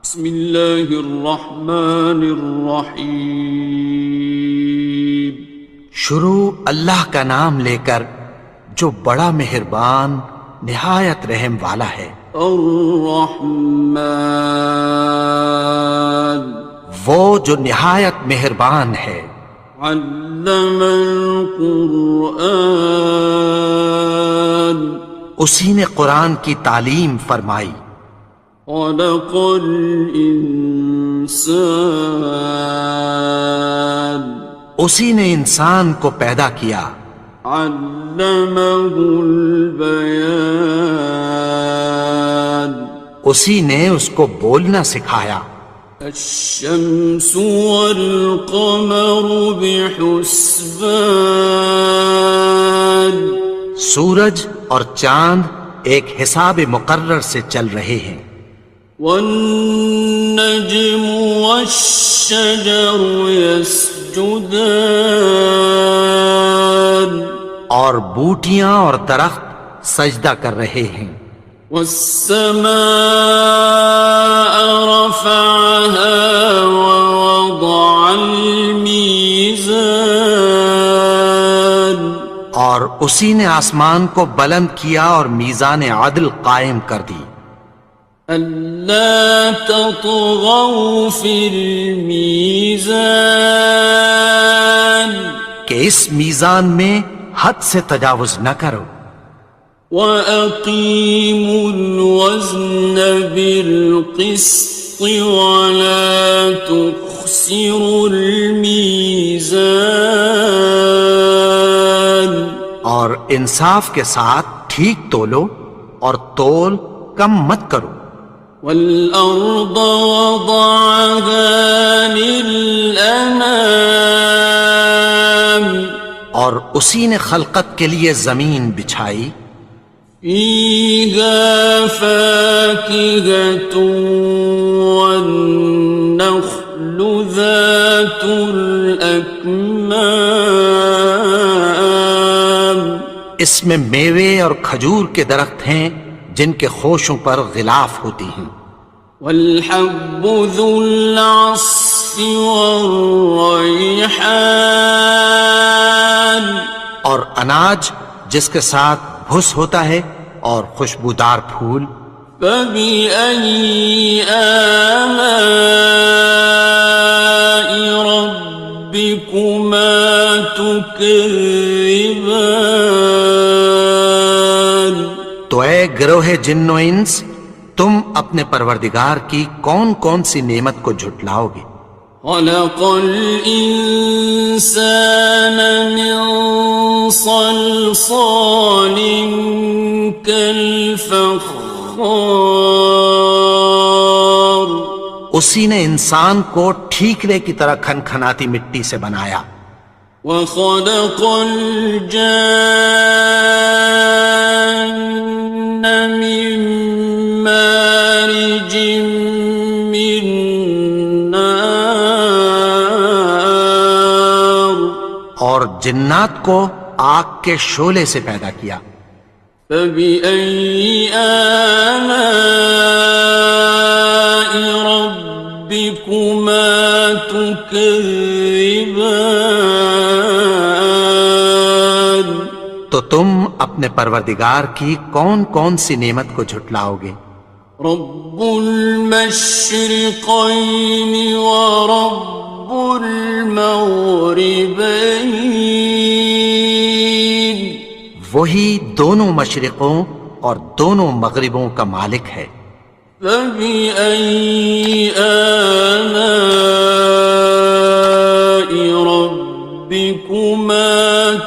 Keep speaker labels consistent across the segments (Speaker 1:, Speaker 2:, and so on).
Speaker 1: بسم اللہ الرحمن الرحیم۔
Speaker 2: شروع اللہ کا نام لے کر جو بڑا مہربان نہایت رحم والا ہے۔
Speaker 1: الرحمن،
Speaker 2: وہ جو نہایت مہربان ہے۔
Speaker 1: علم القرآن،
Speaker 2: اسی نے قرآن کی تعلیم فرمائی۔
Speaker 1: خلق الانسان،
Speaker 2: اسی نے انسان کو پیدا کیا۔
Speaker 1: علمہ البیان،
Speaker 2: اسی نے اس کو بولنا سکھایا۔
Speaker 1: الشمس والقمر بحسبان،
Speaker 2: سورج اور چاند ایک حساب مقرر سے چل رہے ہیں۔
Speaker 1: والنجم والشجر يسجدان،
Speaker 2: اور بوٹیاں اور درخت سجدہ کر رہے ہیں۔
Speaker 1: والسماء رفعها ووضع الميزان،
Speaker 2: اور اسی نے آسمان کو بلند کیا اور میزان عدل قائم کر دی۔
Speaker 1: ألا تطغوا في الميزان،
Speaker 2: کہ اس میزان میں حد سے تجاوز نہ کرو۔
Speaker 1: وَأَقِيمُوا الْوَزْنَ بِالْقِسْطِ وَلَا تُخْسِرُوا الْمِيزَانَ،
Speaker 2: اور انصاف کے ساتھ ٹھیک تولو اور تول کم مت کرو۔
Speaker 1: وَالْأَرْضَ وَضَعَهَا لِلْأَنَامِ،
Speaker 2: اور اسی نے خلقت کے لیے زمین بچھائی۔
Speaker 1: فِيهَا فَاكِهَةٌ وَالنَّخْلُ ذَاتُ الْأَكْمَامِ،
Speaker 2: اس میں میوے اور کھجور کے درخت ہیں جن کے خوشوں پر غلاف ہوتی ہیں۔
Speaker 1: وَالْحَبُّ ذُو الْعَصْفِ وَالرَّيْحَانِ،
Speaker 2: اور اناج جس کے ساتھ بھس ہوتا ہے اور خوشبودار پھول۔
Speaker 1: فَبِأَيِّ آلَاءِ رَبِّكُمَا تُكَذِّبَانِ،
Speaker 2: تو اے گروہ جن و انس، تم اپنے پروردگار کی کون کون سی نعمت کو جھٹلاؤ گے؟
Speaker 1: خَلَقَ الْإِنسَانَ مِنْ صَلْصَالٍ كَالْفَخَّارِ،
Speaker 2: اسی نے انسان کو ٹھیکرے کی طرح کھنکھناتی مٹی سے بنایا۔
Speaker 1: وَخَلَقَ الْجَانَّ مِن مَّارِجٍ مِّن نَّارٍ،
Speaker 2: اور جنات کو آگ کے شعلے سے پیدا کیا۔
Speaker 1: فَبِأَيِّ آلَاءِ رَبِّكُمَا تُكَذِّبَانِ،
Speaker 2: تو تم اپنے پروردگار کی کون کون سی نعمت کو جھٹلاؤ گے؟
Speaker 1: رب المشرقين ورب المغربين،
Speaker 2: وہی دونوں مشرقوں اور دونوں مغربوں کا مالک ہے۔
Speaker 1: فبأي آلاء ربكما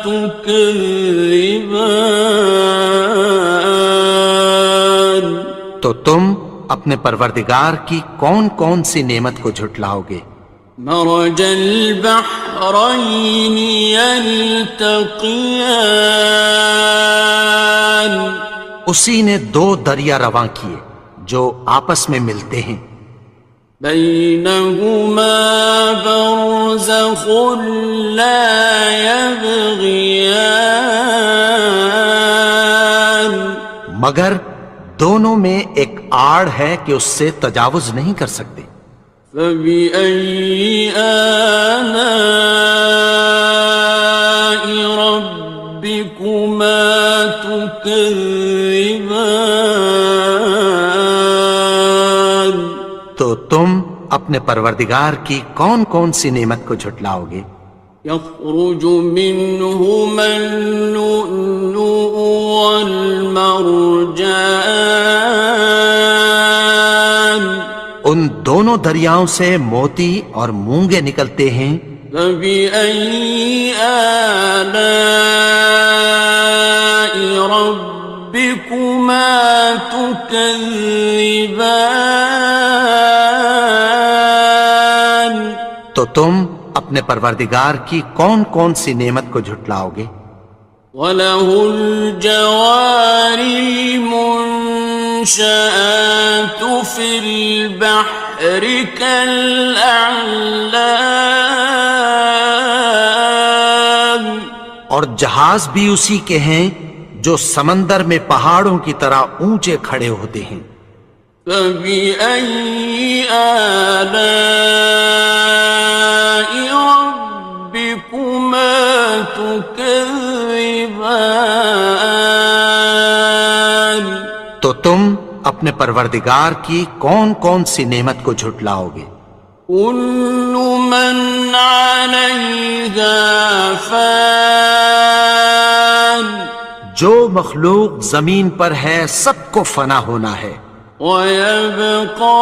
Speaker 1: تكذبان،
Speaker 2: تو تم اپنے پروردگار کی کون کون سی نعمت کو جھٹلاؤ گے؟
Speaker 1: مرج البحرين يلتقيان،
Speaker 2: اسی نے دو دریا رواں کیے جو آپس میں ملتے ہیں۔
Speaker 1: بينهما برزخ لا يبغيان،
Speaker 2: مگر دونوں میں ایک آڑ ہے کہ اس سے تجاوز نہیں کر سکتے۔
Speaker 1: فبأي آلاء ربكما تكذبان؟
Speaker 2: تو تم اپنے پروردگار کی کون کون سی نعمت کو جھٹلاؤ گے؟
Speaker 1: يخرج منهما اللؤلؤ والمرجان
Speaker 2: ان دونوں دریاؤں سے موتی اور مونگے نکلتے ہیں۔
Speaker 1: فبأي آلاء ربكما تكذبان؟
Speaker 2: تو تم اپنے پروردگار کی کون کون سی نعمت کو جھٹلاؤ گے؟
Speaker 1: وَلَهُ الْجَوَارِ الْمُنشَآتُ فِي الْبَحْرِ كَالْأَعْلَامِ،
Speaker 2: اور جہاز بھی اسی کے ہیں جو سمندر میں پہاڑوں کی طرح اونچے کھڑے ہوتے ہیں۔
Speaker 1: فَبِأَيِّ آلَاءِ رَبِّكُمَا تُكَذِّبَانِ؟
Speaker 2: تو تم اپنے پروردگار کی کون کون سی نعمت کو جھٹلاؤ گے؟
Speaker 1: كُلُّ مَنْ عَلَيْهَا فَانٍ،
Speaker 2: جو مخلوق زمین پر ہے سب کو فنا ہونا ہے۔
Speaker 1: وَيَبْقَى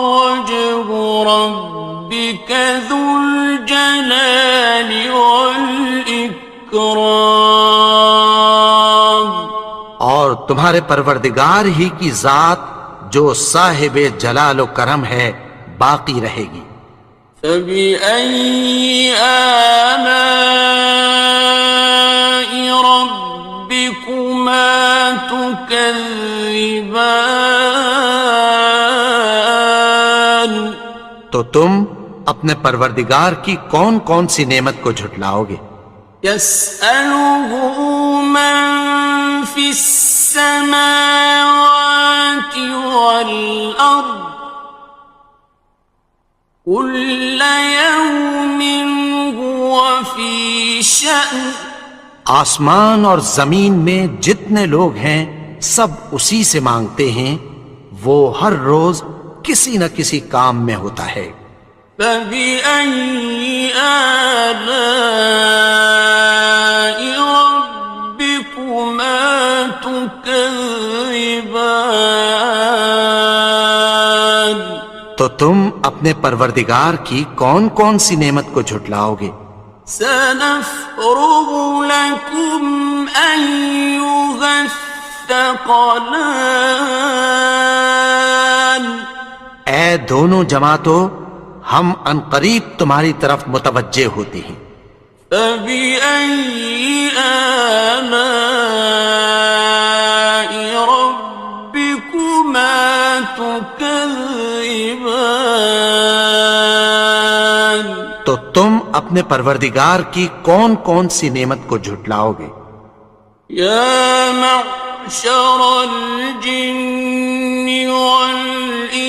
Speaker 1: وَجْهُ رَبِّكَ ذُو الْجَلَالِ وَالْإِكْرَامِ،
Speaker 2: اور تمہارے پروردگار ہی کی ذات جو صاحب جلال و کرم ہے باقی رہے گی۔
Speaker 1: فَبِأَيِّ آلَاءِ رَبِّكُمَا تُكَذِّبَانِ؟
Speaker 2: تو تم اپنے پروردگار کی کون کون سی نعمت کو جھٹلاؤ گے؟
Speaker 1: يَسْأَلُهُ مَن فِي السَّمَاوَاتِ وَالْأَرْضِ كُلَّ يَوْمٍ هُوَ فِي شَأْنٍ،
Speaker 2: آسمان اور زمین میں جتنے لوگ ہیں سب اسی سے مانگتے ہیں، وہ ہر روز کسی نہ کسی کام میں ہوتا ہے۔
Speaker 1: فَبِأَيِّ آلَاءِ رَبِّكُمَا تُكَذِّبَانِ؟
Speaker 2: تو تم اپنے پروردگار کی کون کون سی نعمت کو جھٹلاؤ گے؟
Speaker 1: سَنَفْرُغُ لَكُمْ أَيُّهَ الثَّقَلَانِ،
Speaker 2: اے دونوں جماعتوں ہم عنقریب تمہاری طرف متوجہ ہوتے ہیں۔
Speaker 1: فَبِأَيِّ آلَاءِ رَبِّكُمَا تُكَذِّبَانِ؟
Speaker 2: تو تم اپنے پروردگار کی کون کون سی نعمت کو جھٹلاؤ گے؟
Speaker 1: يَا مَعْشَرَ الْجِنِّ وَالْإِنسِ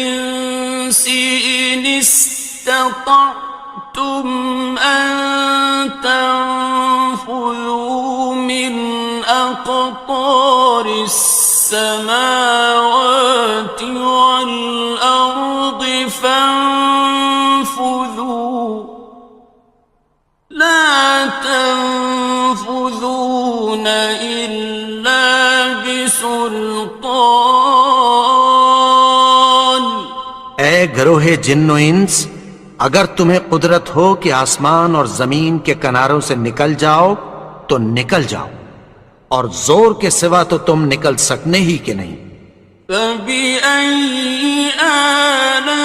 Speaker 1: إِنِ اسْتَطَعْتُمْ أَن تَنفُذُوا مِنْ أَقْطَارِ السَّمَاوَاتِ وَالْأَرْضِ فَانفُذُوا لَا تَنفُذُونَ إِلَّا بِسُلْطَانٍ۔
Speaker 2: اے گروہ جن و انس، اگر تمہیں قدرت ہو کہ آسمان اور زمین کے کناروں سے نکل جاؤ تو نکل جاؤ، اور زور کے سوا تو تم نکل سکنے ہی کہ نہیں۔
Speaker 1: فَبِأَيِّ آلَاءِ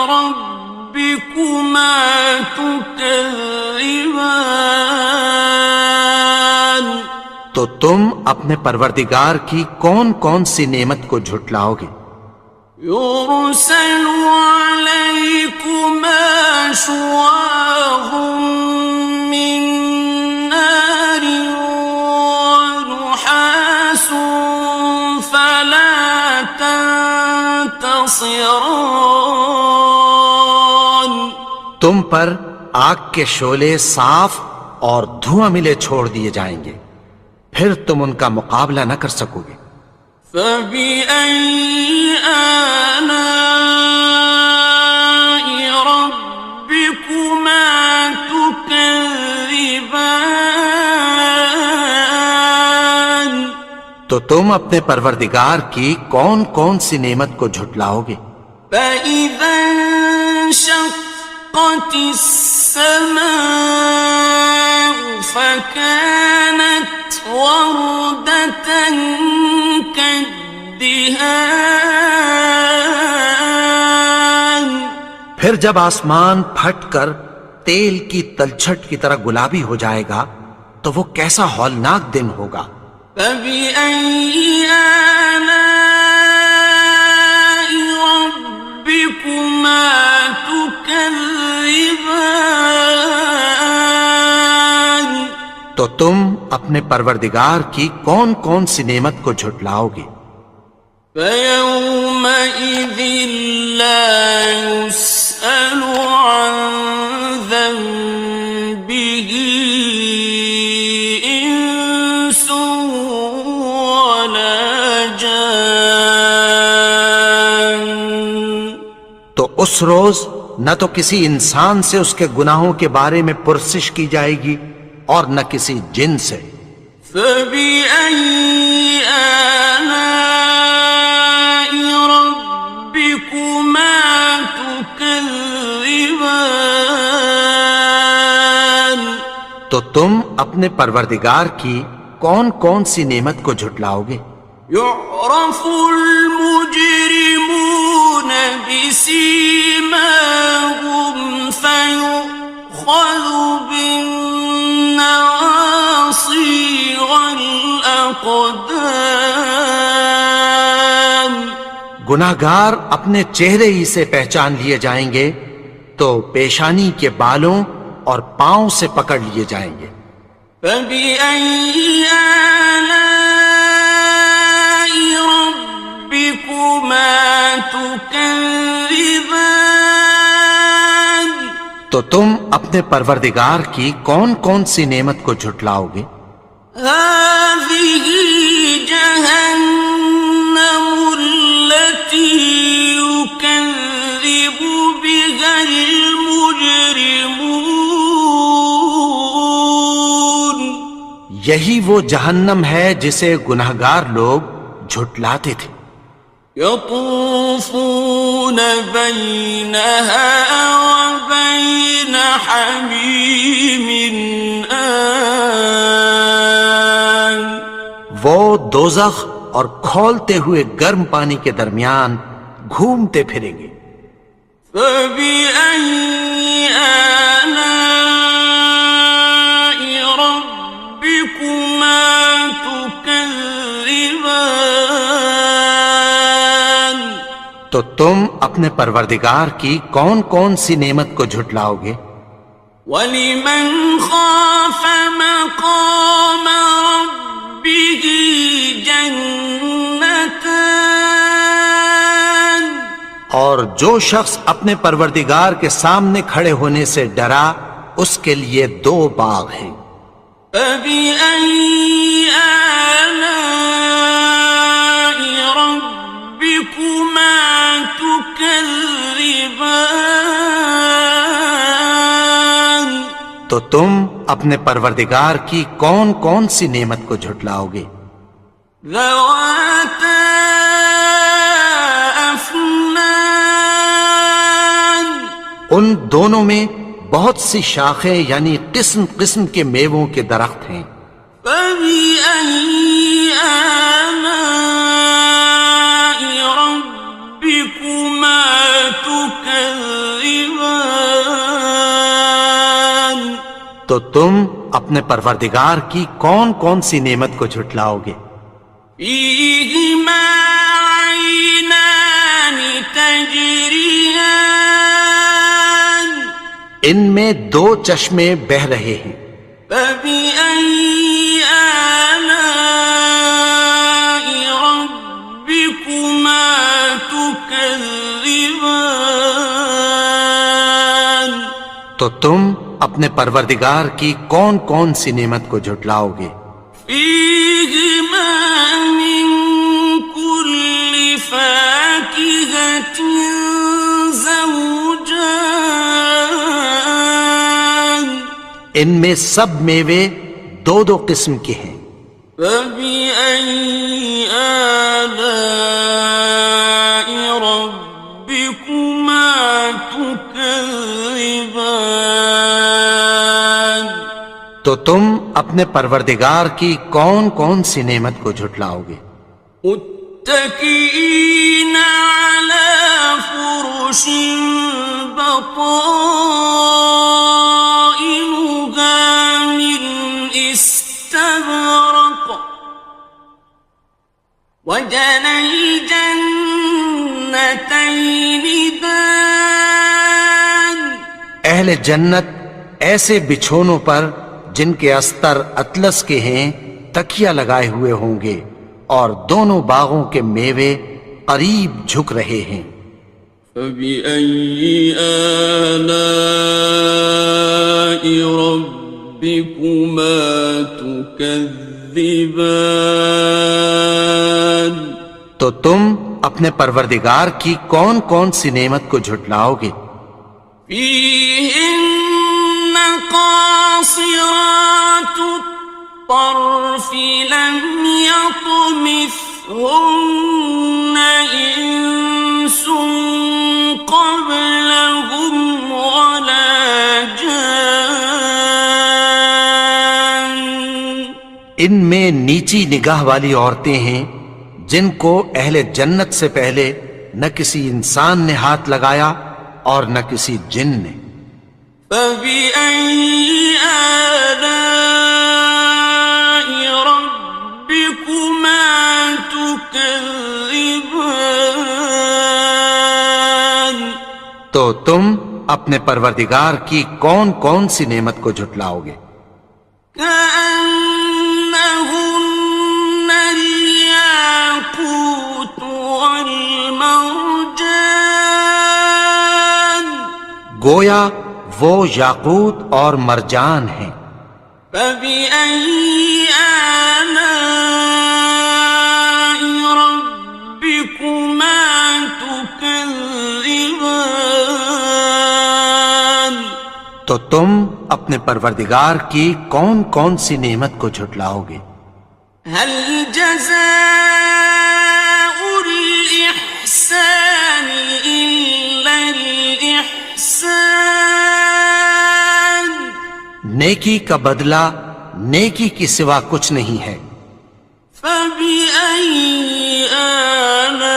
Speaker 1: رَبِّكُمَا تُكَذِّبَانِ؟
Speaker 2: تو تم اپنے پروردگار کی کون کون سی نعمت کو جھٹلاؤ گے؟
Speaker 1: يُرْسَلُ عَلَيْكُمَا شُوَاظٌ مِّن نَّارٍ وَنُحَاسٌ فَلَا ينتصران
Speaker 2: تم پر آگ کے شعلے صاف اور دھواں ملے چھوڑ دیے جائیں گے، پھر تم ان کا مقابلہ نہ کر سکو گے۔
Speaker 1: فبأي آلاء ربكما تكذبان
Speaker 2: تو تم اپنے پروردگار کی کون کون سی نعمت کو جھٹلاؤ گے؟
Speaker 1: فإذا انشقت السماء فكانت وردة كالدهان
Speaker 2: پھر جب آسمان پھٹ کر تیل کی تلچھٹ کی طرح گلابی ہو جائے گا تو وہ کیسا ہولناک دن ہوگا۔
Speaker 1: فبأي آلاء ربكما تكذبان
Speaker 2: تو تم اپنے پروردگار کی کون کون سی نعمت کو جھٹلاؤ گے؟
Speaker 1: فيومئذ لا يسأل عن ذنبه إنس ولا جان
Speaker 2: تو اس روز نہ تو کسی انسان سے اس کے گناہوں کے بارے میں پرسش کی جائے گی اور نہ کسی جن سے۔
Speaker 1: فبأي آلاء ربكما تكذبان
Speaker 2: تو تم اپنے پروردگار کی کون کون سی نعمت کو جھٹلاؤ گے؟
Speaker 1: يعرف المجرمون بسيماهم فيؤخذ بالنواصي والأقدام
Speaker 2: گناہگار اپنے چہرے ہی سے پہچان لیے جائیں گے تو پیشانی کے بالوں اور پاؤں سے پکڑ لیے جائیں گے۔
Speaker 1: فبأي آلاء ربكما تكذبان
Speaker 2: تو تم اپنے پروردگار کی کون کون سی نعمت کو جھٹلاؤ گے؟
Speaker 1: هذه جهنم التي يكذب بها المجرمون
Speaker 2: یہی وہ جہنم ہے جسے گناہگار لوگ جھٹلاتے تھے۔
Speaker 1: يطوفون بينها وبين حميم آن
Speaker 2: وہ دوزخ اور کھولتے ہوئے گرم پانی کے درمیان گھومتے پھریں گے۔
Speaker 1: فبأي آلاء ربكما تكذبان
Speaker 2: تو تم اپنے پروردگار کی کون کون سی نعمت کو جھٹلاؤ گے؟
Speaker 1: وَلِمَنْ خَافَ مَقَامَ رَبِّهِ جَنَّتَانِ
Speaker 2: اور جو شخص اپنے پروردگار کے سامنے کھڑے ہونے سے ڈرا اس کے لیے دو باغ ہیں۔
Speaker 1: فَبِأَيِّ آلَاءِ رَبِّكُمَا تُكَذِّبَانِ
Speaker 2: تو تم اپنے پروردگار کی کون کون سی نعمت کو جھٹلاؤ گے؟
Speaker 1: ذَوَاتَا أَفْنَانٍ
Speaker 2: ان دونوں میں بہت سی شاخیں یعنی قسم قسم کے میووں کے درخت ہیں۔
Speaker 1: فَبِأَيِّ آلَاءِ رَبِّكُمَا تُكَذِّبَانِ
Speaker 2: تو تم اپنے پروردگار کی کون کون سی نعمت کو جھٹلاؤ گے؟
Speaker 1: فِيهِمَا عَيْنَانِ تَجْرِيَانِ
Speaker 2: ان میں دو چشمے بہہ رہے ہیں۔
Speaker 1: فَبِأَيِّ آلَاءِ رَبِّكُمَا تُكَذِّبَانِ تكذبان
Speaker 2: تو تم اپنے پروردگار کی کون کون سی نعمت کو جھٹلاؤ گے؟
Speaker 1: فيهما من كل فاكهة زوجان
Speaker 2: ان میں سب میوے دو دو قسم کے ہیں۔
Speaker 1: فبأي آلاء ربكما تكذبان
Speaker 2: تو تم اپنے پروردگار کی کون کون سی نعمت کو جھٹلاؤ گے؟
Speaker 1: متكئين على فرش بطائنها من استبرق وجنى الجنتين دان
Speaker 2: اہل جنت ایسے بچھونوں پر جن کے استر اطلس کے ہیں تکیہ لگائے ہوئے ہوں گے، اور دونوں باغوں کے میوے قریب جھک رہے ہیں۔
Speaker 1: فبأي آلاء ربكما تكذبان
Speaker 2: تو تم اپنے پروردگار کی کون کون سی نعمت کو جھٹلاؤ گے؟
Speaker 1: فيهن قاصرات الطرف لم يطمثهن إنس قبلهم ولا جان
Speaker 2: ان میں نیچی نگاہ والی عورتیں ہیں جن کو اہل جنت سے پہلے نہ کسی انسان نے ہاتھ لگایا اور نہ کسی جن نے۔
Speaker 1: فبأي آلاء ربكما تكذبان
Speaker 2: تو تم اپنے پروردگار کی کون کون سی نعمت کو جھٹلاؤ گے؟
Speaker 1: كأنهن الياقوت والمرجان
Speaker 2: گویا وہ یاقوت اور مرجان ہیں۔
Speaker 1: فبأي آلاء ربكما تكذبان
Speaker 2: تو تم اپنے پروردگار کی کون کون سی نعمت کو جھٹلاؤ گے؟
Speaker 1: هل جزاء الإحسان إلا الإحسان
Speaker 2: نیکی کا بدلہ نیکی کی سوا کچھ نہیں ہے۔
Speaker 1: فبأي آلاء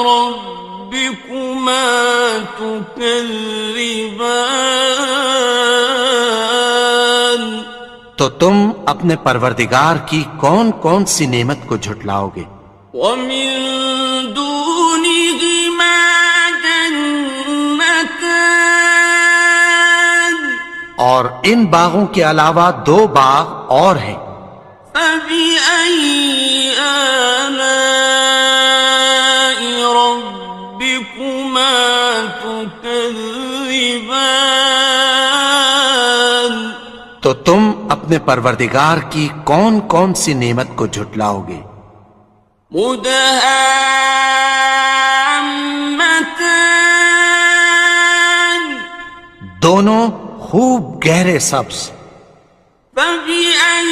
Speaker 1: ربكما تكذبان
Speaker 2: تو تم اپنے پروردگار کی کون کون سی نعمت کو جھٹلاؤ گے؟
Speaker 1: ومن دونهما جنتان
Speaker 2: اور ان باغوں کے علاوہ دو باغ اور ہیں۔
Speaker 1: فبأي آلاء ربكما تكذبان
Speaker 2: تو تم اپنے پروردگار کی کون کون سی نعمت کو جھٹلاؤ گے؟
Speaker 1: مدهامتان
Speaker 2: دونوں خوب گہرے سبز۔
Speaker 1: فبأي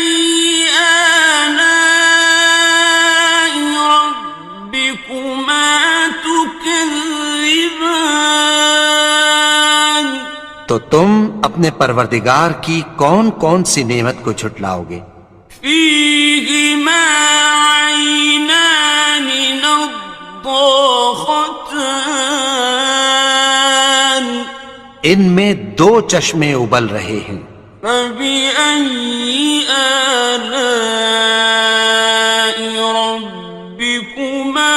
Speaker 1: آلاء ربكما تكذبان
Speaker 2: تو تم اپنے پروردگار کی کون کون سی نعمت کو جھٹلاؤ گے؟
Speaker 1: فيهما عينان نضاختان
Speaker 2: ان میں دو چشمے ابل رہے ہیں۔
Speaker 1: فبأي آلاء ربكما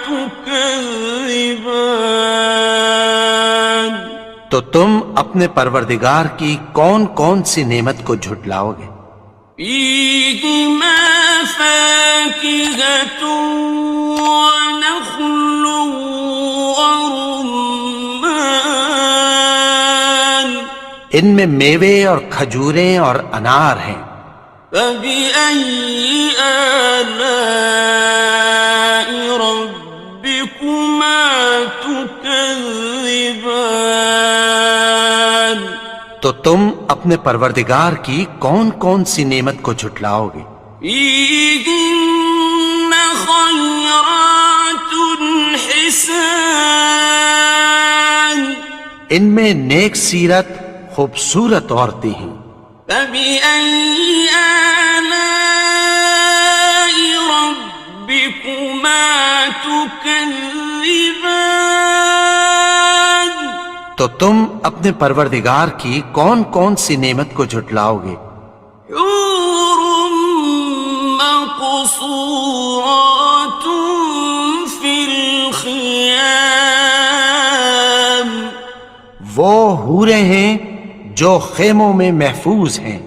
Speaker 1: تكذبان
Speaker 2: تو تم اپنے پروردگار کی کون کون سی نعمت کو جھٹلاؤ گے؟
Speaker 1: فيهما فاكهة ونخل
Speaker 2: ان میں میوے اور کھجوریں اور انار ہیں۔
Speaker 1: فبأي آلاء ربكما تكذبان؟
Speaker 2: تو تم اپنے پروردگار کی کون کون سی نعمت کو جھٹلاؤ گے؟
Speaker 1: فيهن خيرات حسان،
Speaker 2: ان میں نیک سیرت خوبصورت عورتیں ہیں۔
Speaker 1: فبأي آلاء ربكما تكذبان؟
Speaker 2: تو تم اپنے پروردگار کی کون کون سی نعمت کو جھٹلاؤ گے؟
Speaker 1: حور مقصورات في الخيام،
Speaker 2: وہ حوریں ہیں جو خیموں میں محفوظ ہیں۔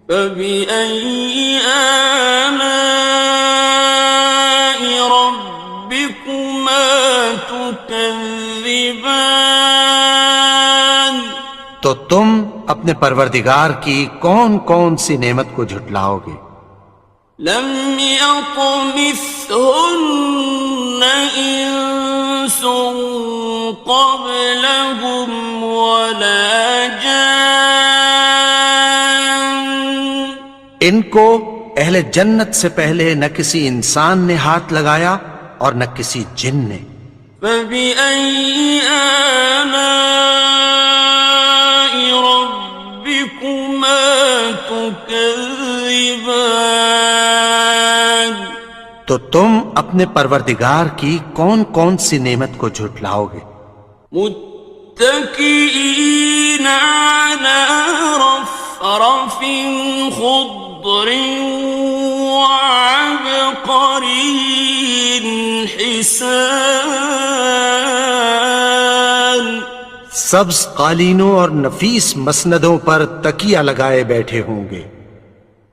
Speaker 1: فبأي آلاء ربكما تكذبان؟
Speaker 2: تو تم اپنے پروردگار کی کون کون سی نعمت کو جھٹلاؤ گے؟
Speaker 1: لم يطمثهن إنس قبلهم ولا جان،
Speaker 2: ان کو اہل جنت سے پہلے نہ کسی انسان نے ہاتھ لگایا اور نہ کسی جن نے۔
Speaker 1: فبأي آلاء ربكما تكذبان؟
Speaker 2: تو تم اپنے پروردگار کی کون کون سی نعمت کو جھٹلاؤ گے؟
Speaker 1: متكئين على رفرف خضر وعبقري حسان،
Speaker 2: سبز قالینوں اور نفیس مسندوں پر تکیہ لگائے بیٹھے ہوں گے۔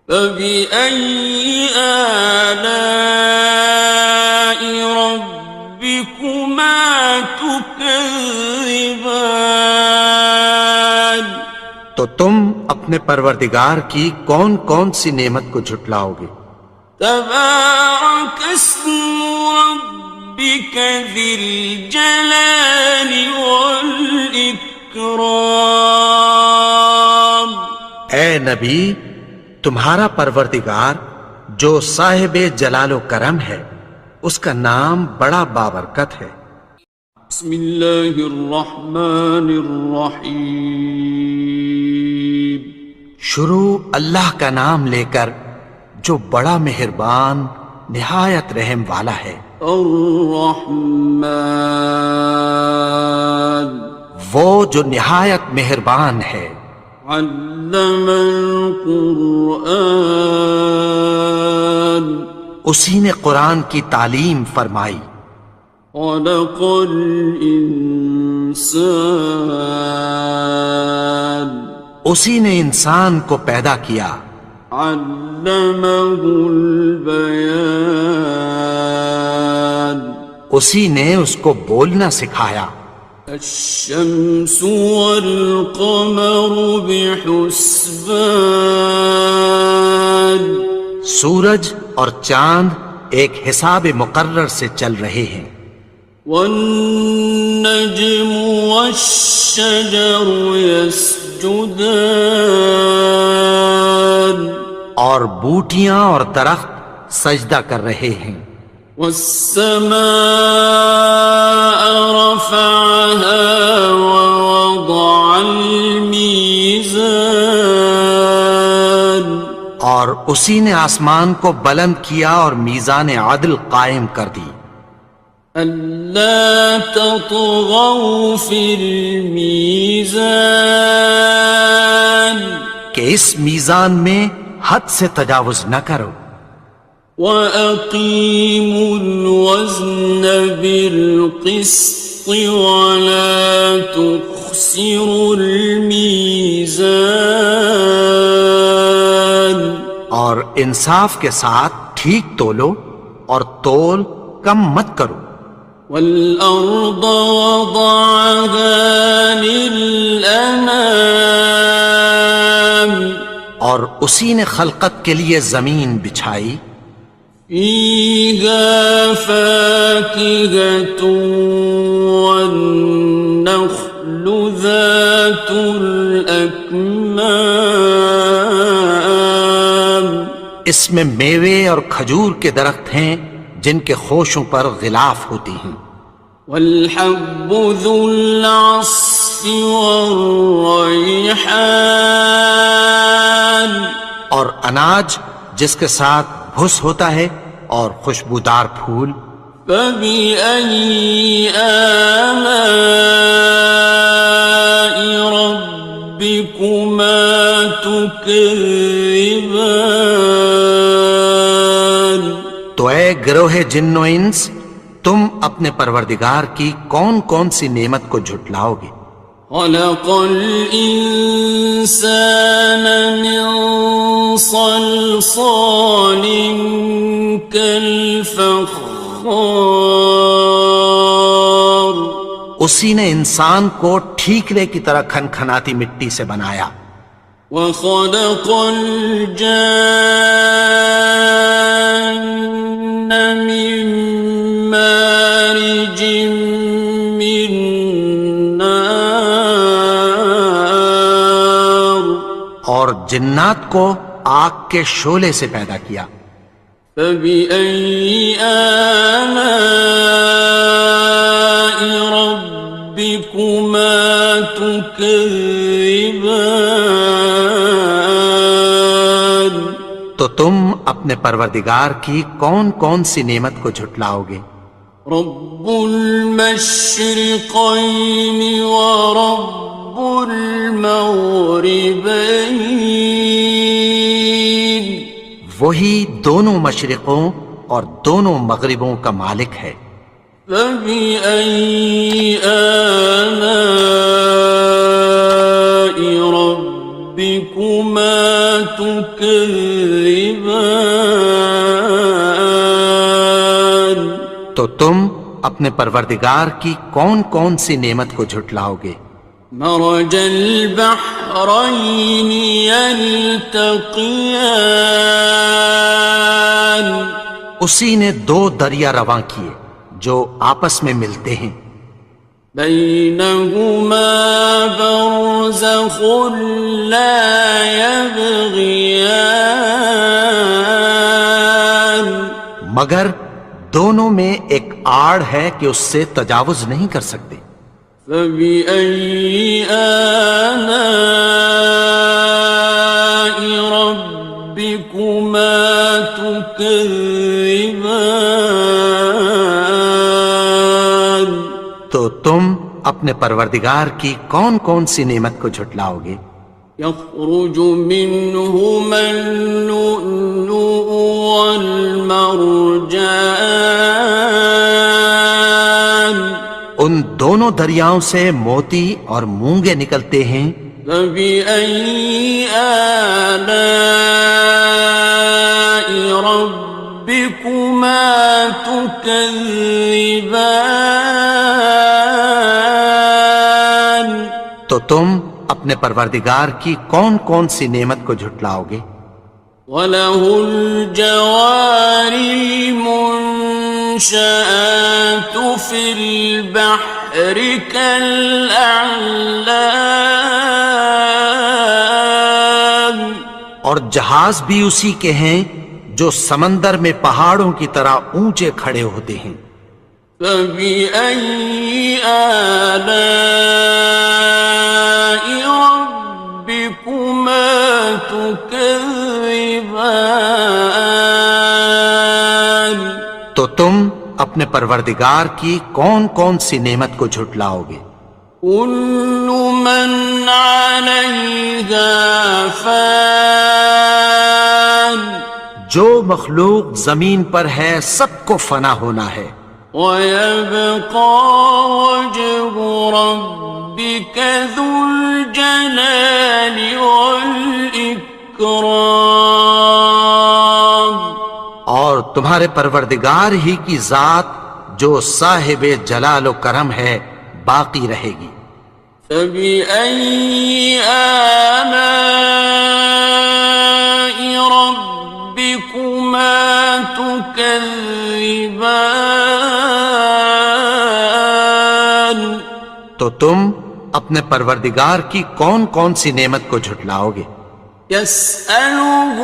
Speaker 1: فبأي آلاء ربكما تكذبان؟
Speaker 2: تو تم اپنے پروردگار کی کون کون سی نعمت کو جھٹلاؤ گے؟
Speaker 1: تبارك اسم ربك ذي الجلال والإكرام۔
Speaker 2: اے نبی، تمہارا پروردگار جو صاحب جلال و کرم ہے، اس کا نام بڑا بابرکت ہے۔
Speaker 1: بسم اللہ الرحمن الرحیم،
Speaker 2: شروع اللہ کا نام لے کر جو بڑا مہربان نہایت رحم والا ہے۔
Speaker 1: الرحمن،
Speaker 2: وہ جو نہایت مہربان ہے۔
Speaker 1: علم القرآن،
Speaker 2: اسی نے قرآن کی تعلیم فرمائی۔
Speaker 1: خلق الانسان،
Speaker 2: اسی نے انسان کو پیدا کیا۔
Speaker 1: علمہ البیان،
Speaker 2: اسی نے اس کو بولنا سکھایا۔
Speaker 1: الشمس والقمر بحسبان،
Speaker 2: سورج اور چاند ایک حساب مقرر سے چل رہے ہیں۔
Speaker 1: والنجم والشجر يسجدان،
Speaker 2: اور بوٹیاں اور درخت سجدہ کر رہے ہیں۔
Speaker 1: والسماء رفعها ووضع الميزان،
Speaker 2: اور اسی نے آسمان کو بلند کیا اور میزان عدل قائم کر دی۔
Speaker 1: ألا تطغوا في الميزان،
Speaker 2: کہ اس میزان میں حد سے تجاوز نہ کرو۔
Speaker 1: وَأَقِيمُوا الْوَزْنَ بِالْقِسْطِ وَلَا تُخْسِرُوا الْمِيزَانَ،
Speaker 2: اور انصاف کے ساتھ ٹھیک تولو اور تول کم مت کرو۔
Speaker 1: وَالْأَرْضَ وَضَعَهَا لِلْأَنَامِ،
Speaker 2: اور اسی نے خلقت کے لیے زمین بچھائی،
Speaker 1: فيها فاكهة والنخل ذات الأكمام
Speaker 2: اس میں میوے اور کھجور کے درخت ہیں جن کے خوشوں پر غلاف ہوتی ہیں،
Speaker 1: والحب ذو العصف والريحان
Speaker 2: اور اناج جس کے ساتھ بھس ہوتا ہے اور خوشبودار پھول۔
Speaker 1: فبأي آلاء ربكما تكذبان؟
Speaker 2: تو اے گروہ جن و انس، تم اپنے پروردگار کی کون کون سی نعمت کو جھٹلاؤ گے؟
Speaker 1: خلق الإنسان من صلصال كالفخار
Speaker 2: اسی نے انسان کو ٹھیکرے کی طرح کھنکھناتی مٹی سے بنایا،
Speaker 1: وخلق الجان من مارج من نار
Speaker 2: اور جنات کو آگ کے شعلے سے پیدا کیا۔
Speaker 1: فبأي آلاء ربكما تكذبان؟
Speaker 2: تو تم اپنے پروردگار کی کون کون سی نعمت کو جھٹلاؤ گے؟
Speaker 1: رب المشرقين ورب المغربين،
Speaker 2: وہی دونوں مشرقوں اور دونوں مغربوں کا مالک ہے۔
Speaker 1: فبأي آلاء ربكما تكذبان؟
Speaker 2: تو تم اپنے پروردگار کی کون کون سی نعمت کو جھٹلاؤ گے؟
Speaker 1: مرج البحرين يلتقيان،
Speaker 2: اسی نے دو دریا رواں کیے جو آپس میں ملتے ہیں،
Speaker 1: بينهما برزخ لا يبغيان،
Speaker 2: مگر دونوں میں ایک آڑ ہے کہ اس سے تجاوز نہیں کر سکتے۔
Speaker 1: فبأي آلاء ربكما تكذبان؟
Speaker 2: تو تم اپنے پروردگار کی کون کون سی نعمت کو جھٹلاؤ گے؟
Speaker 1: يخرج منهما اللؤلؤ والمرجان،
Speaker 2: ان دونوں دریاؤں سے موتی اور مونگے نکلتے ہیں۔
Speaker 1: فبأي آلاء ربكما تكذبان؟
Speaker 2: تو تم اپنے پروردگار کی کون کون سی نعمت کو جھٹلاؤ گے؟
Speaker 1: وَلَهُ الْجَوَارِ الْمُنشَآتُ فِي الْبَحْرِ كَالْأَعْلَامِ،
Speaker 2: اور جہاز بھی اسی کے ہیں جو سمندر میں پہاڑوں کی طرح اونچے کھڑے ہوتے ہیں۔
Speaker 1: فبأي آلاء ربكما تكذبان؟
Speaker 2: تو تم اپنے پروردگار کی کون کون سی نعمت کو جھٹلاؤ گے؟
Speaker 1: كل من عليها فان،
Speaker 2: جو مخلوق زمین پر ہے سب کو فنا ہونا ہے،
Speaker 1: ويبقى وجه ربك ذو الجلال والإكرام،
Speaker 2: اور تمہارے پروردگار ہی کی ذات جو صاحب جلال و کرم ہے باقی رہے گی۔
Speaker 1: فبأي آلاء ربكما تكذبان
Speaker 2: تو تم اپنے پروردگار کی کون کون سی نعمت کو جھٹلاؤ گے؟
Speaker 1: يسأله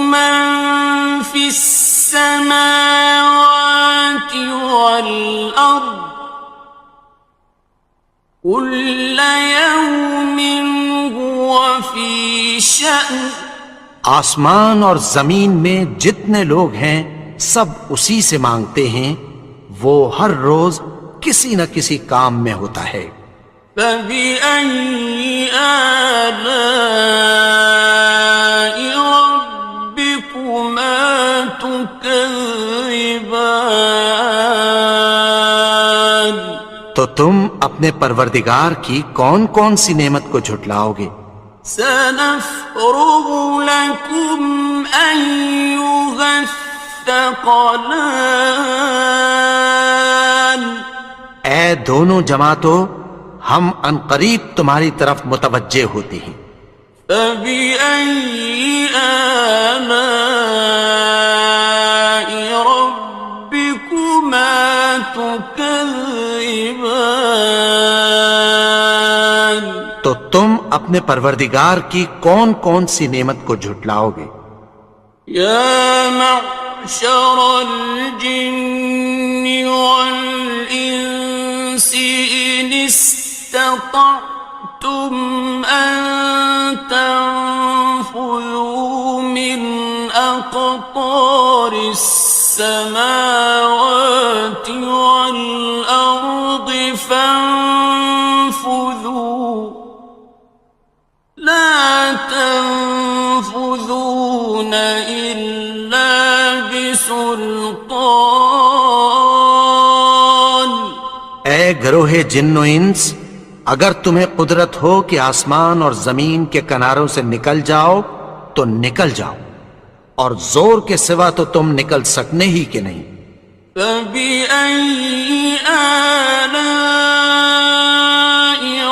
Speaker 1: من في السماوات والأرض كل يوم هو في شأن
Speaker 2: آسمان اور زمین میں جتنے لوگ ہیں سب اسی سے مانگتے ہیں، وہ ہر روز کسی نہ کسی کام میں ہوتا ہے۔
Speaker 1: فبأي آلاء ربكما تكذبان
Speaker 2: تو تم اپنے پروردگار کی کون کون سی نعمت کو جھٹلاؤ گے؟
Speaker 1: سنفرغ لكم أيها الثقلان
Speaker 2: اے دونوں جماعتوں، ہم عنقریب تمہاری طرف متوجہ ہوتے ہیں۔
Speaker 1: فبأي آلاء ربكما تكذبان
Speaker 2: تو تم اپنے پروردگار کی کون کون سی نعمت کو جھٹلاؤ گے؟
Speaker 1: يا معشر الجن والإنس إن استطعتم أن تنفذوا من أقطار السماوات والأرض فانفذوا لا تنفذون إلا بسلطان
Speaker 2: اے گروہ جن و انس، اگر تمہیں قدرت ہو کہ آسمان اور زمین کے کناروں سے نکل جاؤ تو نکل جاؤ، اور زور کے سوا تو تم نکل سکنے ہی کہ نہیں۔
Speaker 1: فبأي آلاء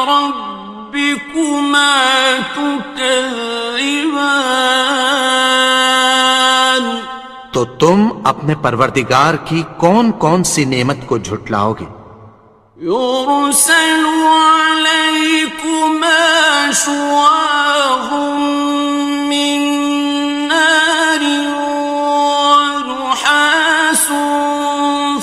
Speaker 1: ربكما تكذبان
Speaker 2: تو تم اپنے پروردگار کی کون کون سی نعمت کو جھٹلاؤ گے؟
Speaker 1: يرسل عليكما شواظ من نار ونحاس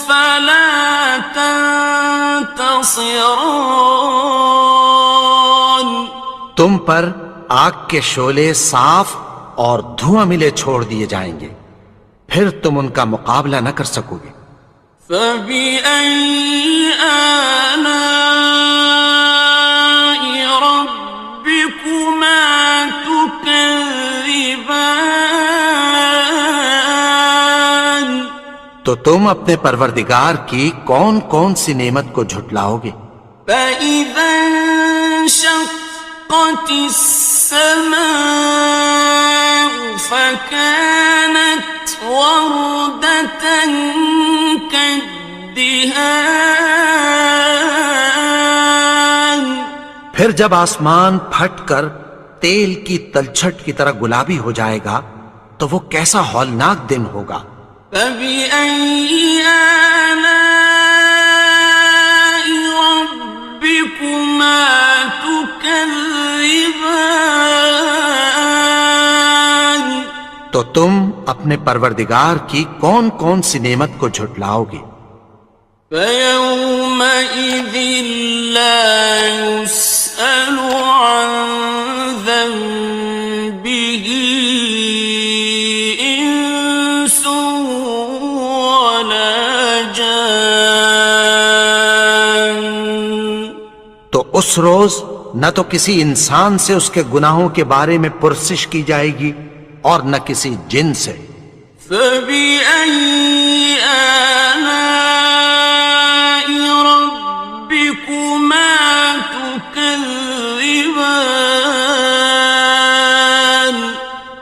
Speaker 1: فلا تنتصران
Speaker 2: تم پر آگ کے شعلے صاف اور دھواں ملے چھوڑ دیے جائیں گے، پھر تم ان کا مقابلہ نہ کر سکو گے۔
Speaker 1: فبأي آلاء ربكما تكذبان
Speaker 2: تو تم اپنے پروردگار کی کون کون سی نعمت کو جھٹلاؤ گے؟
Speaker 1: فإذا انشقت السماء فكانت وردة كالدهان
Speaker 2: پھر جب آسمان پھٹ کر تیل کی تلچھٹ کی طرح گلابی ہو جائے گا تو وہ کیسا ہولناک دن ہوگا۔
Speaker 1: فبأي آلاء ربكما تكذبان
Speaker 2: تو تم اپنے پروردگار کی کون کون سی نعمت کو جھٹلاؤ گے؟
Speaker 1: فيومئذ لا يسأل عن ذنبه إنس ولا جان
Speaker 2: تو اس روز نہ تو کسی انسان سے اس کے گناہوں کے بارے میں پرسش کی جائے گی اور نہ کسی جن سے۔
Speaker 1: فبأي آلاء ربكما تكذبان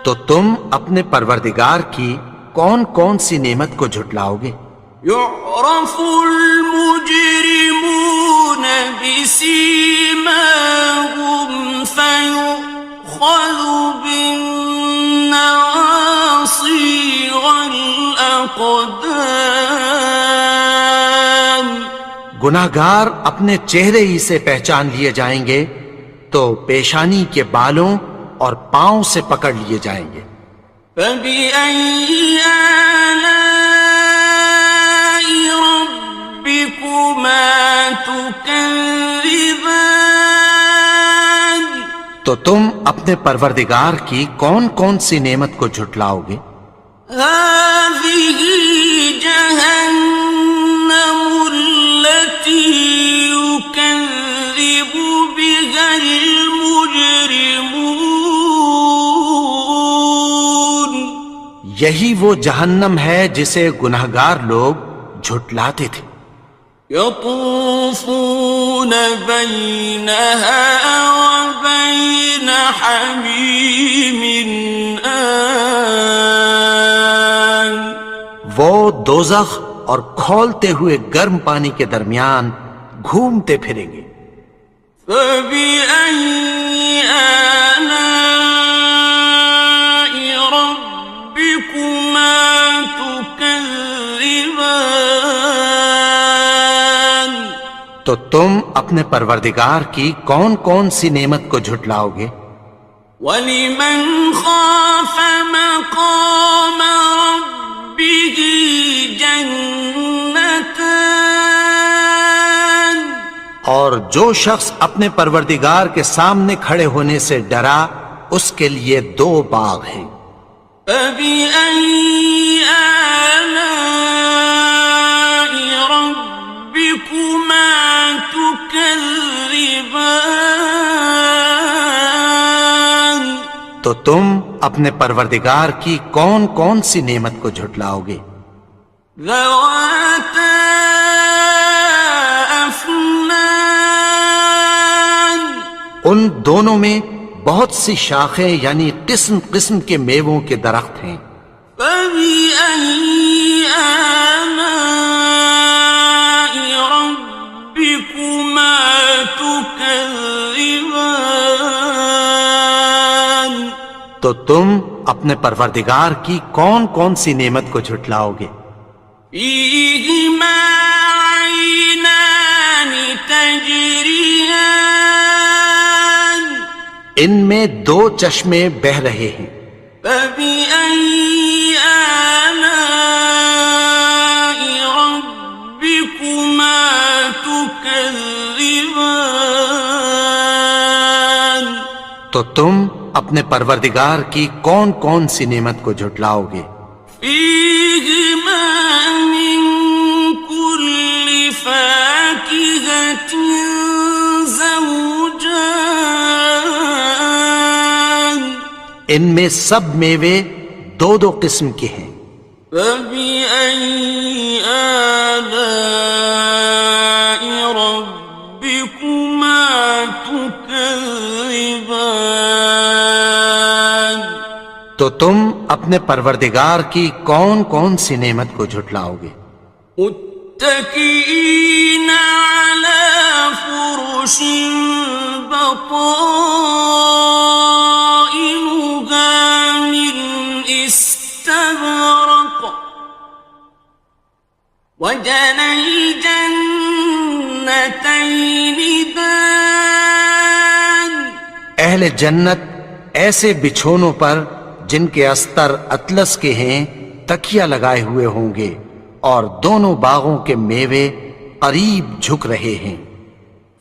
Speaker 2: تو تم اپنے پروردگار کی کون کون سی نعمت کو جھٹلاؤ گے؟
Speaker 1: يعرف المجرمون بسيماهم فيؤخذ بالنواصي
Speaker 2: گناہگار اپنے چہرے ہی سے پہچان لیے جائیں گے تو پیشانی کے بالوں اور پاؤں سے پکڑ لیے جائیں گے۔
Speaker 1: فَبِأَيِّ آلَاءِ رَبِّكُمَا تُكَذِّبَانِ؟
Speaker 2: تو تم اپنے پروردگار کی کون کون سی نعمت کو جھٹلاؤ گے؟
Speaker 1: هَٰذِهِ جَهَنَّمُ الَّتِي يُكَذِّبُ بِهَا الْمُجْرِمُونَ۔
Speaker 2: یہی وہ جہنم ہے جسے گناہگار لوگ جھٹلاتے تھے۔
Speaker 1: يطوفون بينها وبين حميم آن۔
Speaker 2: وہ دوزخ اور کھولتے ہوئے گرم پانی کے درمیان گھومتے پھریں گے۔
Speaker 1: فبأي آلاء ربكما تكذبان؟
Speaker 2: تو تم اپنے پروردگار کی کون کون سی نعمت کو جھٹلاؤ گے؟
Speaker 1: وَلِمَنْ خَافَ مَقَامَ رَبِّهِ جَنَّتَانِ؟
Speaker 2: اور جو شخص اپنے پروردگار کے سامنے کھڑے ہونے سے ڈرا اس کے لیے دو باغ ہیں۔
Speaker 1: فَبِأَيِّ آلَاءِ رَبِّكُمَا تُكَذِّبَانِ؟
Speaker 2: تو تم اپنے پروردگار کی کون کون سی نعمت کو جھٹلاؤ گے؟
Speaker 1: ذَوَاتَا أَفْنَانٍ؟
Speaker 2: ان دونوں میں بہت سی شاخیں یعنی قسم قسم کے میووں کے درخت ہیں۔
Speaker 1: فَبِأَيِّ آلَاءِ رَبِّكُمَا تُكَذِّبَانِ؟
Speaker 2: تو تم اپنے پروردگار کی کون کون سی نعمت کو جھٹلاؤ گے؟
Speaker 1: فِيهِمَا عَيْنَانِ تَجْرِيَانِ؟
Speaker 2: ان میں دو چشمے بہہ رہے ہیں۔
Speaker 1: فَبِأَيِّ آلَاءِ رَبِّكُمَا تُكَذِّبَانِ؟
Speaker 2: تو تم اپنے پروردگار کی کون کون سی نعمت کو جھٹلاؤ گے؟
Speaker 1: فِيهِمَا مِن كُلِّ فَاكِهَةٍ زَوْجَانِ؟
Speaker 2: ان میں سب میوے دو دو قسم کے ہیں۔
Speaker 1: فَبِأَيِّ آلَاءِ رَبِّكُمَا تُكَذِّبَانِ؟
Speaker 2: تو تم اپنے پروردگار کی کون کون سی نعمت کو جھٹلاؤ گے؟
Speaker 1: متكئين على فرش بطائنها من استبرق وجنى الجنتين دان۔
Speaker 2: اہل جنت ایسے بچھونوں پر جن کے استر اطلس کے ہیں تکیہ لگائے ہوئے ہوں گے اور دونوں باغوں کے میوے قریب جھک رہے ہیں۔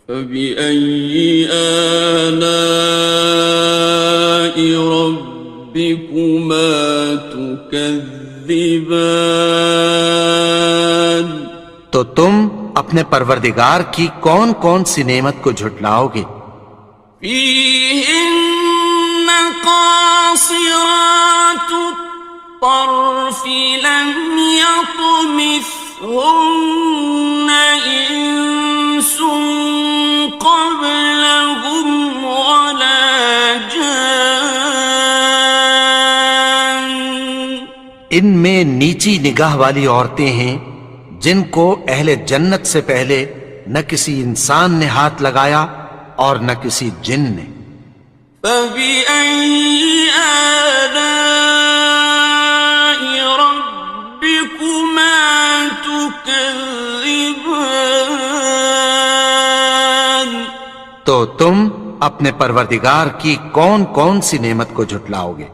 Speaker 1: فَبِأَيِّ آلَاءِ رَبِّكُمَا تُكَذِّبَانِ؟
Speaker 2: تو تم اپنے پروردگار کی کون کون سی نعمت کو جھٹلاؤ گے؟
Speaker 1: فِيهِنَّ قَاصِرَاتُ الطَّرْفِ لَمْ يَطْمِثْهُنَّ إِنسٌ قَبْلَهُمْ وَلَا جَانٌّ۔
Speaker 2: ان میں نیچی نگاہ والی عورتیں ہیں جن کو اہل جنت سے پہلے نہ کسی انسان نے ہاتھ لگایا اور نہ کسی جن نے۔
Speaker 1: فَبِأَيِّ آلَاءِ رَبِّكُمَا تُكَذِّبَانِ؟
Speaker 2: تو تم اپنے پروردگار کی کون کون سی نعمت کو جھٹلاؤ گے؟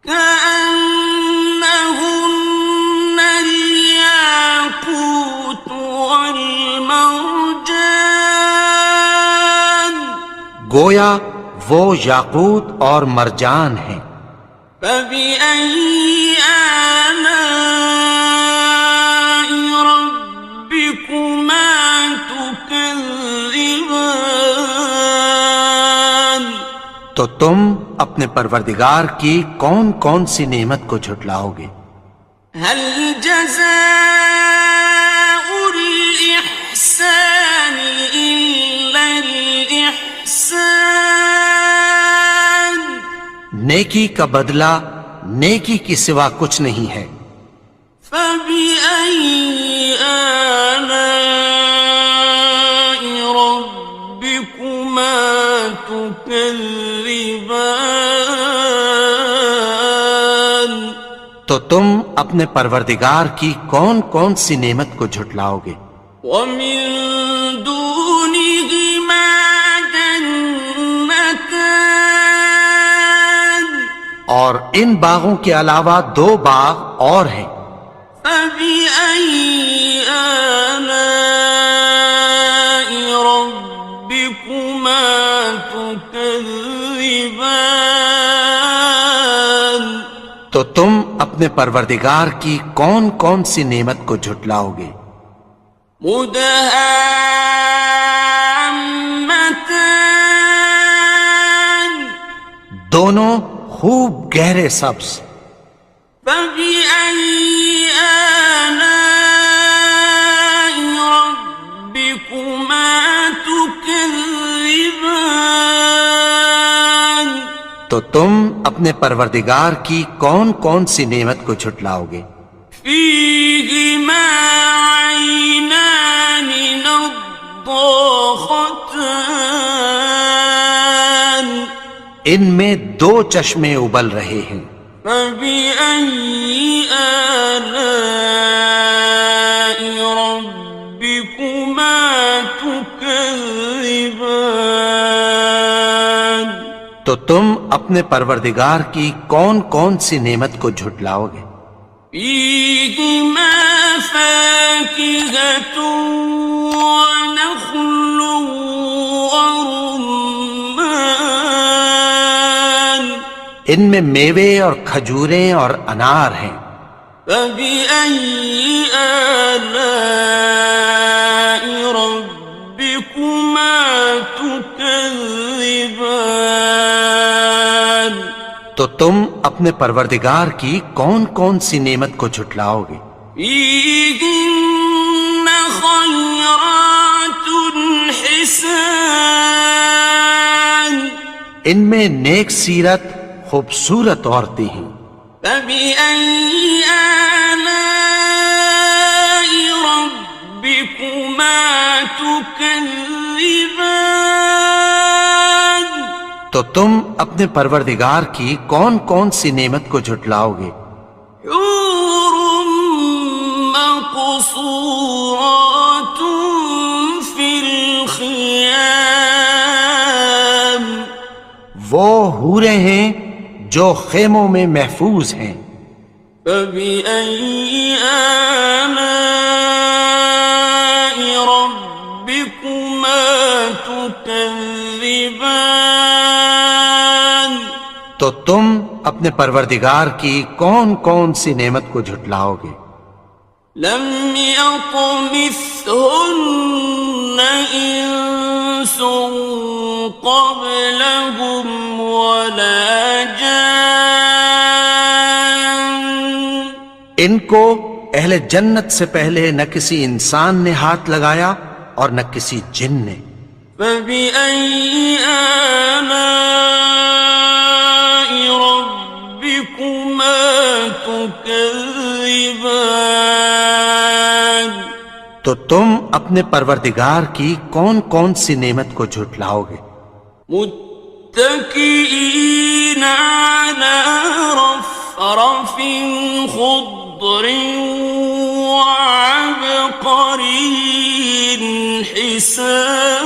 Speaker 1: كأنهن الياقوت والمرجان
Speaker 2: گویا وہ یاقوت اور مرجان ہیں۔
Speaker 1: فبأي آلاء ربكما تكذبان
Speaker 2: تو تم اپنے پروردگار کی کون کون سی نعمت کو جھٹلاؤ گے؟
Speaker 1: هل جزاء الإحسان إلا الإحسان
Speaker 2: نیکی کا بدلہ نیکی کی سوا کچھ نہیں ہے۔
Speaker 1: فبأي آلاء ربكما تكذبان
Speaker 2: تو تم اپنے پروردگار کی کون کون سی نعمت کو جھٹلاؤ گے؟
Speaker 1: ومن دونهما جنتان
Speaker 2: اور ان باغوں کے علاوہ دو باغ اور ہیں۔
Speaker 1: فبأي آلاء ربكما تكذبان
Speaker 2: تو تم اپنے پروردگار کی کون کون سی نعمت کو جھٹلاؤ گے؟
Speaker 1: مدهامتان
Speaker 2: دونوں خوب گہرے سبز۔
Speaker 1: فبأي آلاء ربكما تكذبان
Speaker 2: تو تم اپنے پروردگار کی کون کون سی نعمت کو جھٹلاؤ گے؟
Speaker 1: فيهما عينان نضاختان
Speaker 2: ان میں دو چشمے ابل رہے ہیں۔
Speaker 1: فبأي آلاء ربكما تكذبان
Speaker 2: تو تم اپنے پروردگار کی کون کون سی نعمت کو جھٹلاؤ گے؟
Speaker 1: فيهما فاكهة ونخل ورمان
Speaker 2: ان میں میوے اور کھجوریں اور انار ہیں۔
Speaker 1: فبأي آلاء ربكما تكذبان
Speaker 2: تو تم اپنے پروردگار کی کون کون سی نعمت کو جھٹلاؤ گے؟
Speaker 1: فيهن خيرات حسان
Speaker 2: ان میں نیک سیرت خوبصورت عورتیں ہیں۔
Speaker 1: فبأي آلاء ربكما تكذبان
Speaker 2: تو تم اپنے پروردگار کی کون کون سی نعمت کو جھٹلاؤ گے؟
Speaker 1: حور مقصورات في الخيام
Speaker 2: وہ حوریں ہیں جو خیموں میں محفوظ ہیں۔
Speaker 1: فبأي آلاء ربكما تكذبان
Speaker 2: تو تم اپنے پروردگار کی کون کون سی نعمت کو جھٹلاؤ گے؟
Speaker 1: لم يطمثهن إنس قبلهم ولا جان
Speaker 2: ان کو اہل جنت سے پہلے نہ کسی انسان نے ہاتھ لگایا اور نہ کسی جن نے۔
Speaker 1: فبأي آلاء ربكما تكذبان
Speaker 2: تو تم اپنے پروردگار کی کون کون سی نعمت کو جھٹلاؤ گے؟
Speaker 1: متكئين على رفرف خضر وعبقري حسان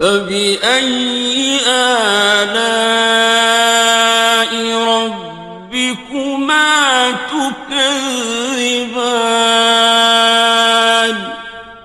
Speaker 1: فبأي آلاء ربكما تكذبان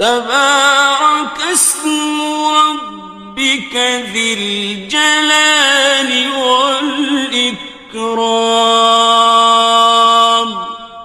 Speaker 1: تبارك اسم ربك ذي الجلال والإكرام।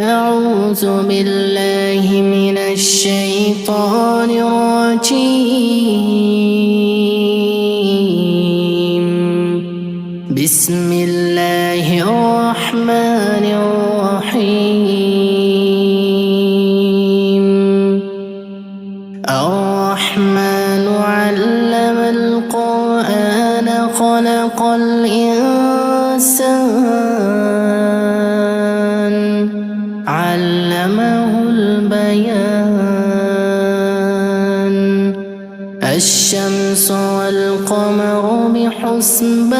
Speaker 3: أعوذ بالله من الشيطان الرجيم بسم الله الرحمن الرحيم الرحمن علم القرآن خلق الإنسان علمه البيان الشمس والقمر بحسبان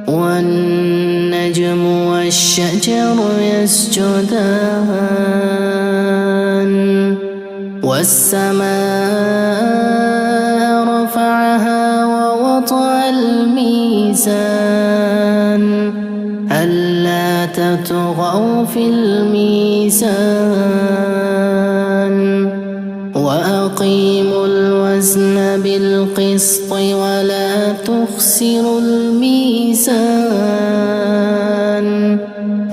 Speaker 3: والنجم والشجر يسجدان والسماء رفعها ووضع الميزان ألا تطغوا في الميزان وأقيموا الوزن بالقسط ولا تخسروا الميزان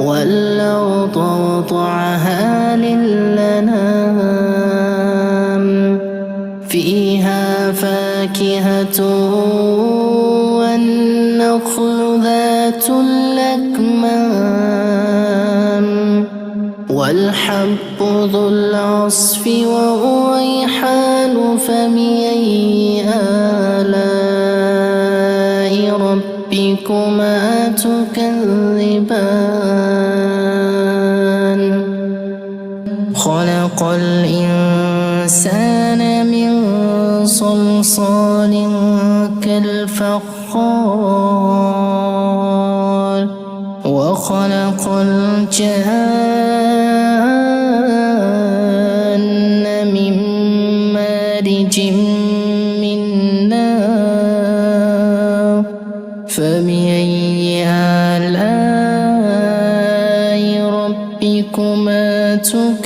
Speaker 3: والأرض وضعها للأنام فيها فاكهة والنخل ذات الأكمام والحب ذو العصف والريحان فبأي آلاء ربكما تكذبان خلق الإنسان من صلصال كالفخار وخلق الجان من مارج من نار فبأي آلاء ربكما تكذبان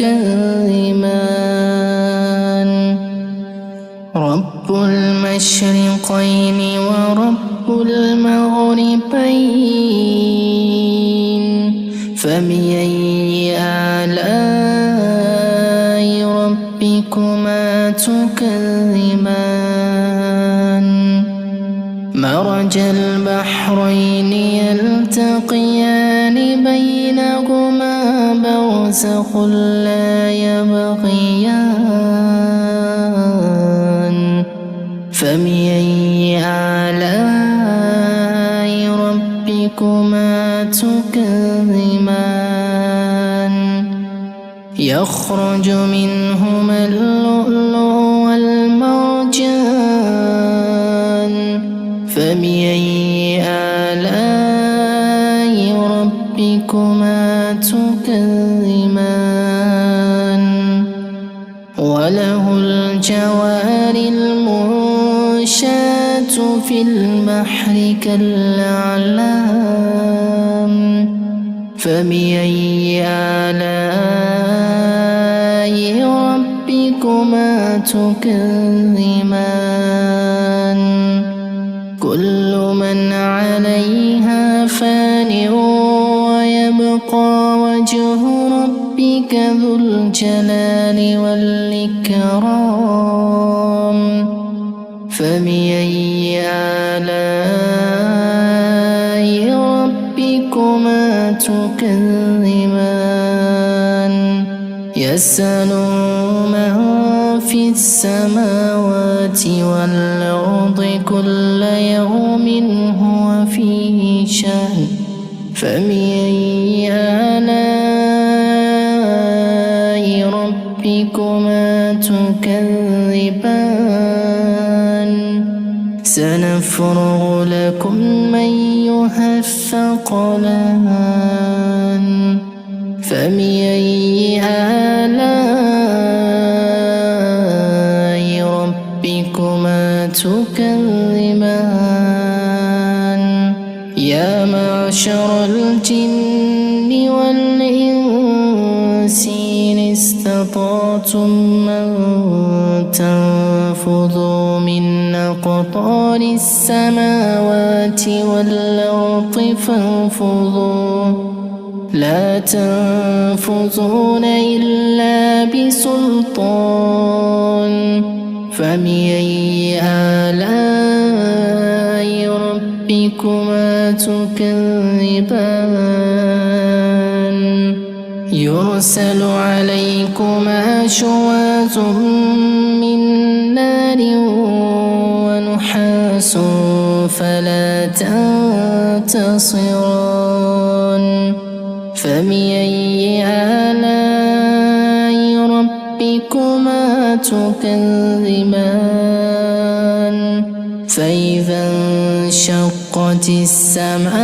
Speaker 3: رب المشرقين ورب المغربين فبأي آلاء ربكما تكذبان مرج البحرين يلتقيان بينهما برزخ لا يبغيان فبأي آلاء ربكما تكذبان يخرج منهما اللؤلؤ والمرجان فبأي آلاء ربكما تكذبان وله الجوار المنشآت في البحر كالأعلام فبأي آلاء ربكما تكذبان كل من عليها فان ويبقى وجه ربك ذو الجلال والإكرام فبأي آلاء ربكما تكذبان يسأله من في السماوات والأرض كل يوم هو في شأن فبأي آلاء سنفرغ لكم أيها الثقلان فبأي آلاء ربكما تكذبان يا معشر الجن والإنس إن استطعتم أن تنفذوا من أقطار السماوات والأرض فانفذوا لا تنفذون إلا بسلطان فبأي آلاء ربكما تكذبان يرسل عليكما شواظ من نار ونحاس فلا تنتصران فبأي آلاء ربكما تكذبان فإذا انشقت السماء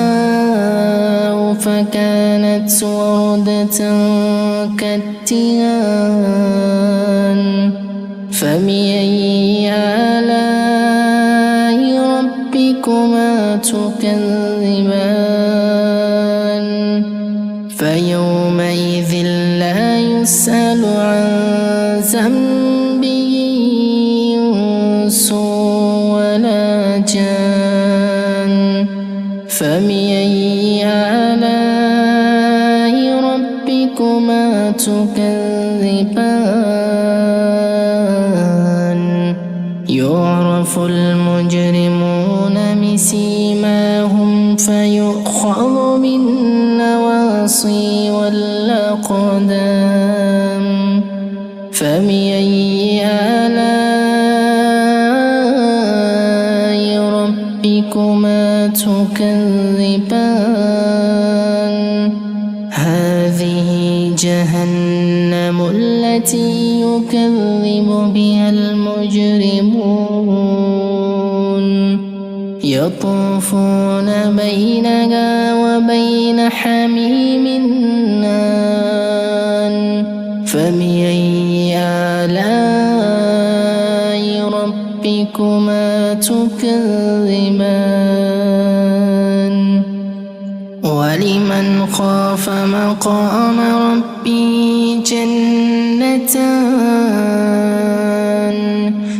Speaker 3: فكانت وردة كالدهان فبأي آلاء ربكما تكذبان فيومئذ لا يسأل عن ذنبه إنس ولا جان فبأي آلاء ربكما تكذبان يعرف المجرمون بسيماهم فيؤخذ بالنواصي والأقدام فبأي آلاء ربكما تكذبان هذه جهنم التي يكذب بها المجرمون يطوفون بينها وبين حميم آن فبأي آلاء ربكما تكذبان ولمن خاف مقام ربه جنتان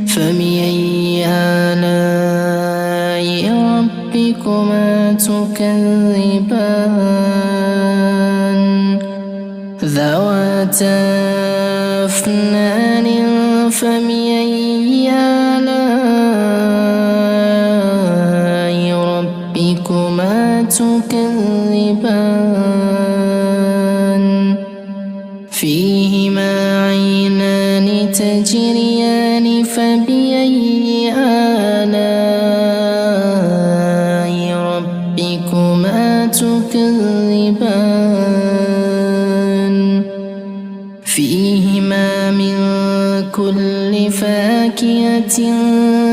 Speaker 3: فبأي آلاء ربكما تكذبان ذواتا أفنان فبأي آلاء ربكما تكذبان فيهما عينان تجريان فبأي آلاء ربكما تكذبان فيهما من كل فاكهة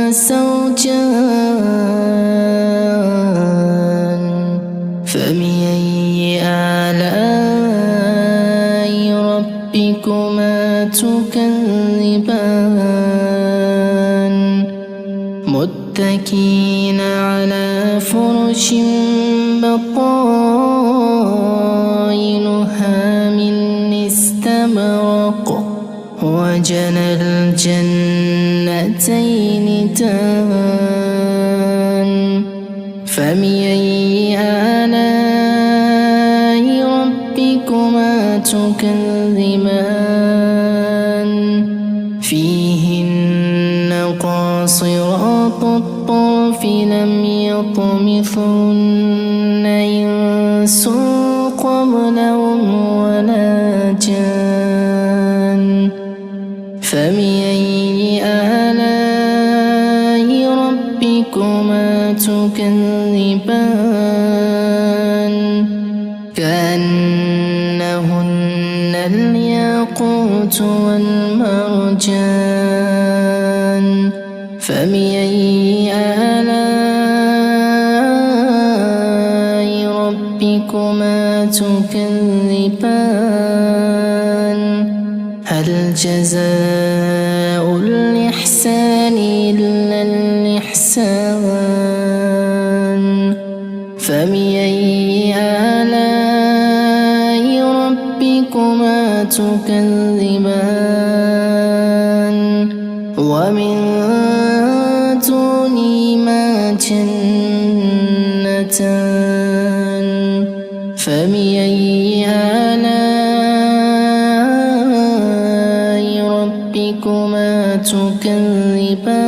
Speaker 3: زوجان فبأي آلاء ربكما تكذبان متكئين على فرش بطائنها من استبرق وجنى الجنتين دان فبأي آلاء ربكما تكذبان فيهن قاصرات الطرف لم يطمثهن إنس قبلهم ولا جان فبأي آلاء ربكما تكذبان كأنهن الياقوت والمرجان فبأي آلاء ربكما تكذبان هل جزاء الإحسان إلا الإحسان فبأي آلاء ربكما تكذبان ومن دونهما جنتان فبأي آلاء ربكما تكذبان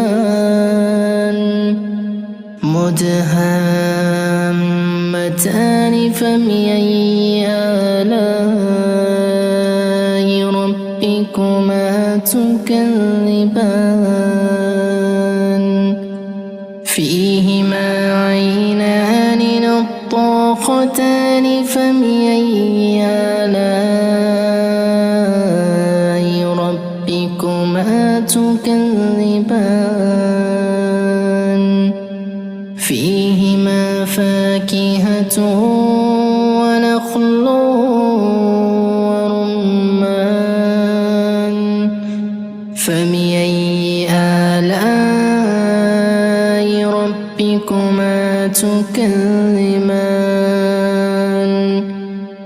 Speaker 3: مدهامتان فبأي آلاء ربكما تكذبان فيهما عينان نضاختان فبأي آلاء ربكما تكذبان فيهما فاكهة ونخل ورمان فبأي آلاء ربكما تكذبان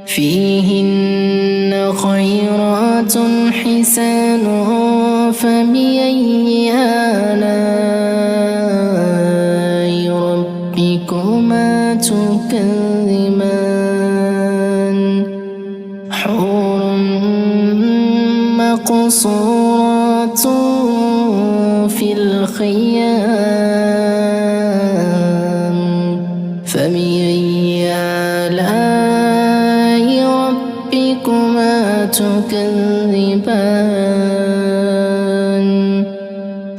Speaker 3: فيهن خيرات حسان فبأي آلاء ربكما تكذبان حور مقصورات في الخيام فبأي آلاء ربكما تكذبان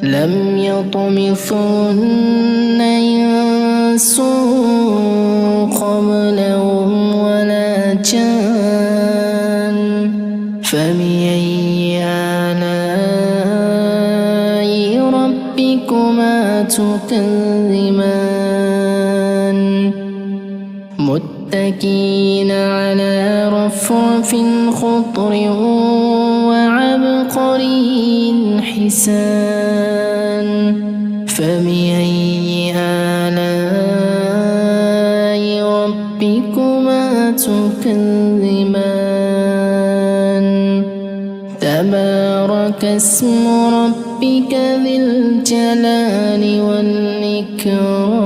Speaker 3: لم يطمثهن إنس قبلهم ولا جان فبأي آلاء ربكما تكذبان متكئين على رفرف خضر وعبقري حسان فبأي آلاء ربكما تكذبان تبارك اسم ربك ذي الجلال والإكرام